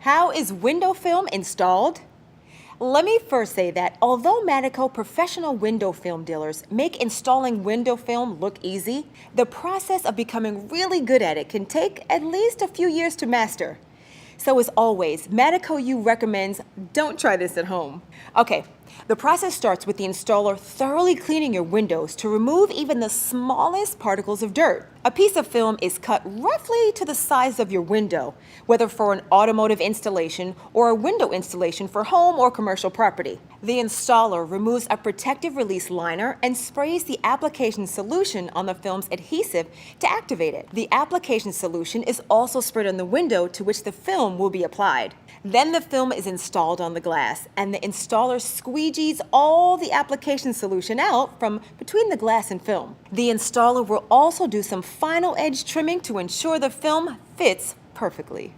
How is window film installed? Let me first say that although Madico professional window film dealers make installing window film look easy, the process of becoming really good at it can take at least a few years to master. So as always, Madico U recommends don't try this at home. Okay, the process starts with the installer thoroughly cleaning your windows to remove even the smallest particles of dirt. A piece of film is cut roughly to the size of your window, whether for an automotive installation or a window installation for home or commercial property. The installer removes a protective release liner and sprays the application solution on the film's adhesive to activate it. The application solution is also sprayed on the window to which the film will be applied. Then the film is installed on the glass, and the installer squeegees all the application solution out from between the glass and film. The installer will also do some final edge trimming to ensure the film fits perfectly.